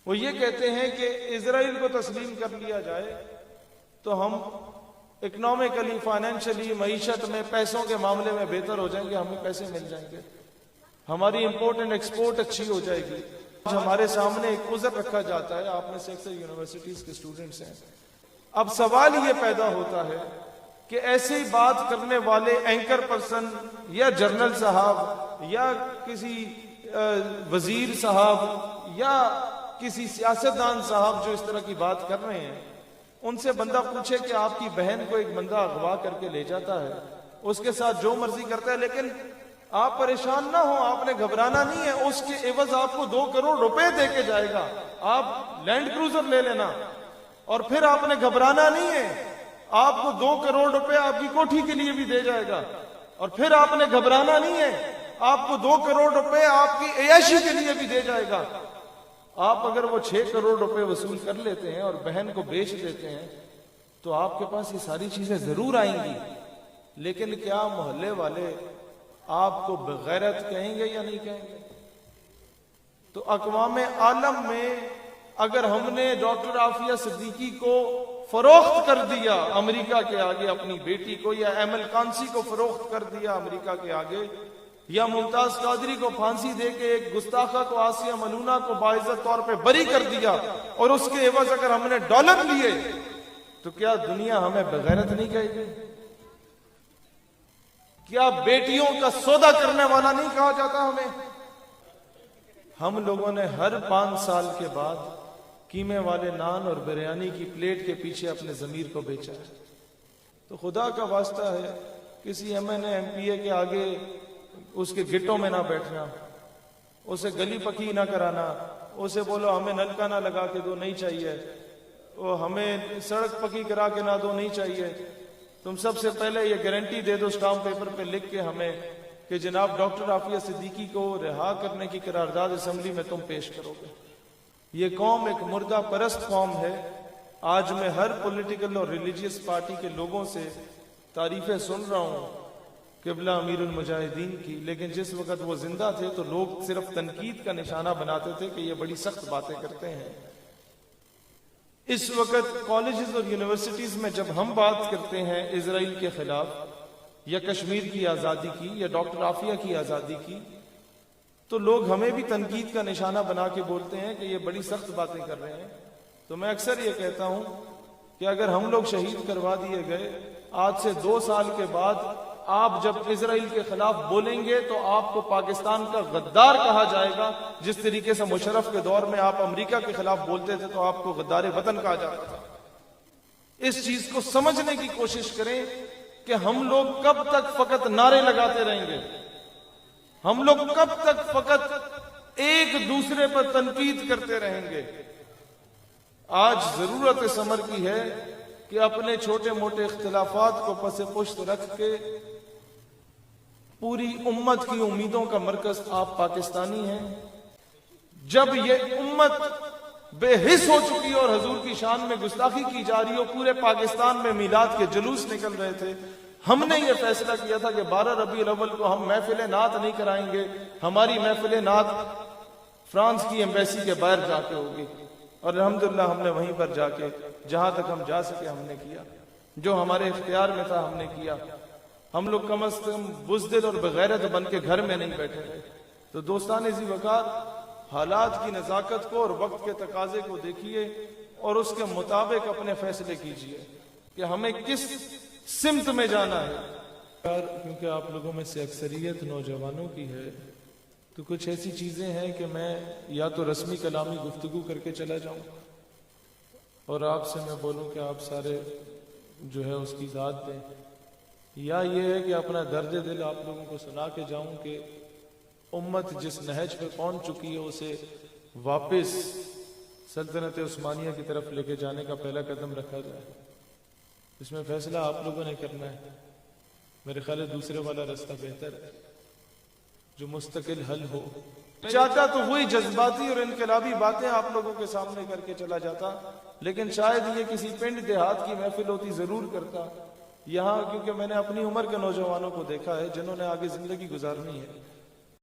وہ یہ کہتے ہیں کہ اسرائیل کو تسلیم کر لیا جائے تو ہم اکنامکلی، فائنینشلی، معیشت میں، پیسوں کے معاملے میں بہتر ہو جائیں گے، ہمیں پیسے مل جائیں گے، ہماری امپورٹ اینڈ ایکسپورٹ اچھی ہو جائے گی۔ ہمارے سامنے ایک عذر رکھا جاتا ہے، آپ میں سے اکثر یونیورسٹیز کے اسٹوڈنٹس ہیں، اب سوال یہ پیدا ہوتا ہے کہ ایسی بات کرنے والے اینکر پرسن یا جنرل صاحب یا کسی وزیر صاحب یا کسی سیاستدان صاحب جو اس طرح کی بات کر رہے ہیں، ان سے بندہ پوچھے کہ آپ کی بہن کو ایک بندہ اغوا کر کے لے جاتا ہے، اس کے ساتھ جو مرضی کرتا ہے، لیکن آپ پریشان نہ ہو، آپ نے گھبرانا نہیں ہے، اس کے عوض آپ کو 2 کروڑ روپے دے کے جائے گا، آپ لینڈ کروزر لے لینا، اور پھر آپ نے گھبرانا نہیں ہے، آپ کو 2 کروڑ روپے آپ کی کوٹھی کے لیے بھی دے جائے گا، اور پھر آپ نے گھبرانا نہیں ہے، آپ کو 2 کروڑ روپے آپ کی عیاشی کے لیے بھی دے جائے گا۔ آپ اگر وہ 6 کروڑ روپے وصول کر لیتے ہیں اور بہن کو بیچ دیتے ہیں تو آپ کے پاس یہ ساری چیزیں ضرور آئیں گی، لیکن کیا محلے والے آپ کو بغیرت کہیں گے یا نہیں کہیں گے؟ تو اقوام عالم میں اگر ہم نے ڈاکٹر عافیہ صدیقی کو فروخت کر دیا امریکہ کے آگے، اپنی بیٹی کو، یا ایمل کانسی کو فروخت کر دیا امریکہ کے آگے، یا ممتاز قادری کو پھانسی دے کے ایک گستاخہ کو، آسیہ ملونہ کو باعزت طور پہ بری کر دیا، اور اس کے عوض اگر ہم نے ڈالر لیے تو کیا دنیا ہمیں بغیرت نہیں کہے گی؟ کیا بیٹیوں کا سودا کرنے والا نہیں کہا جاتا ہمیں؟ ہم لوگوں نے ہر 5 سال کے بعد قیمے والے نان اور بریانی کی پلیٹ کے پیچھے اپنے ضمیر کو بیچا ہے۔ تو خدا کا واسطہ ہے، کسی M N A M P A کے آگے اس کے گٹوں میں نہ بیٹھنا، اسے گلی پکی نہ کرانا، اسے بولو ہمیں نلکا نہ لگا کے دو، نہیں چاہیے، وہ ہمیں سڑک پکی کرا کے نہ دو، نہیں چاہیے، تم سب سے پہلے یہ گارنٹی دے دو اسٹامپ پیپر پہ لکھ کے ہمیں کہ جناب ڈاکٹر عافیہ صدیقی کو رہا کرنے کی قرارداد اسمبلی میں تم پیش کرو گے۔ یہ قوم ایک مردہ پرست قوم ہے۔ آج میں ہر پولیٹیکل اور ریلیجیس پارٹی کے لوگوں سے تعریفیں سن رہا ہوں قبلہ امیر المجاہدین کی، لیکن جس وقت وہ زندہ تھے تو لوگ صرف تنقید کا نشانہ بناتے تھے کہ یہ بڑی سخت باتیں کرتے ہیں۔ اس وقت کالجز اور یونیورسٹیز میں جب ہم بات کرتے ہیں اسرائیل کے خلاف یا کشمیر کی آزادی کی یا ڈاکٹر عافیہ کی آزادی کی، تو لوگ ہمیں بھی تنقید کا نشانہ بنا کے بولتے ہیں کہ یہ بڑی سخت باتیں کر رہے ہیں۔ تو میں اکثر یہ کہتا ہوں کہ اگر ہم لوگ شہید کروا دیے گئے، آج سے 2 سال کے بعد آپ جب اسرائیل کے خلاف بولیں گے تو آپ کو پاکستان کا غدار کہا جائے گا، جس طریقے سے مشرف کے دور میں آپ امریکہ کے خلاف بولتے تھے تو آپ کو غدار وطن کہا جاتا تھا۔ اس چیز کو سمجھنے کی کوشش کریں کہ ہم لوگ کب تک فقط نعرے لگاتے رہیں گے، ہم لوگ کب تک فقط ایک دوسرے پر تنقید کرتے رہیں گے۔ آج ضرورت اس امر کی ہے کہ اپنے چھوٹے موٹے اختلافات کو پس پشت رکھ کے پوری امت کی امیدوں کا مرکز آپ پاکستانی ہیں۔ جب یہ امت بے حس ہو چکی اور حضور کی شان میں گستاخی کی جا رہی ہو، پورے پاکستان میں میلاد کے جلوس نکل رہے تھے، ہم نے یہ فیصلہ کیا تھا کہ 12 ربیع الاول کو ہم محفل نعت نہیں کرائیں گے، ہماری محفل نعت فرانس کی ایمبیسی کے باہر جا کے ہوگی، اور الحمدللہ ہم نے وہیں پر جا کے جہاں تک ہم جا سکے ہم نے کیا، جو ہمارے اختیار میں تھا ہم نے کیا۔ ہم لوگ کم از کم بزدل اور بغیرت بن کے گھر میں نہیں بیٹھے رہے۔ تو دوستان ذی وقار، حالات کی نزاکت کو اور وقت کے تقاضے کو دیکھیے اور اس کے مطابق اپنے فیصلے کیجیے کہ ہمیں کس سمت میں جانا ہے۔ کیونکہ آپ لوگوں میں سے اکثریت نوجوانوں کی ہے تو کچھ ایسی چیزیں ہیں کہ میں یا تو رسمی کلامی گفتگو کر کے چلا جاؤں اور آپ سے میں بولوں کہ آپ سارے جو ہے اس کی ذات دیں، یا یہ ہے کہ اپنا درد دل آپ لوگوں کو سنا کے جاؤں کہ امت جس نہج پہ پہنچ چکی ہے اسے واپس سلطنت عثمانیہ کی طرف لے کے جانے کا پہلا قدم رکھا جائے۔ اس میں فیصلہ آپ لوگوں نے کرنا ہے۔ میرے خیال ہے دوسرے والا راستہ بہتر ہے جو مستقل حل ہو۔ چاہتا تو وہی جذباتی اور انقلابی باتیں آپ لوگوں کے سامنے کر کے چلا جاتا، لیکن شاید یہ کسی پنڈ دیہات کی محفل ہوتی ضرور کرتا یہاں، کیونکہ میں نے اپنی عمر کے نوجوانوں کو دیکھا ہے جنہوں نے آگے زندگی گزارنی ہے۔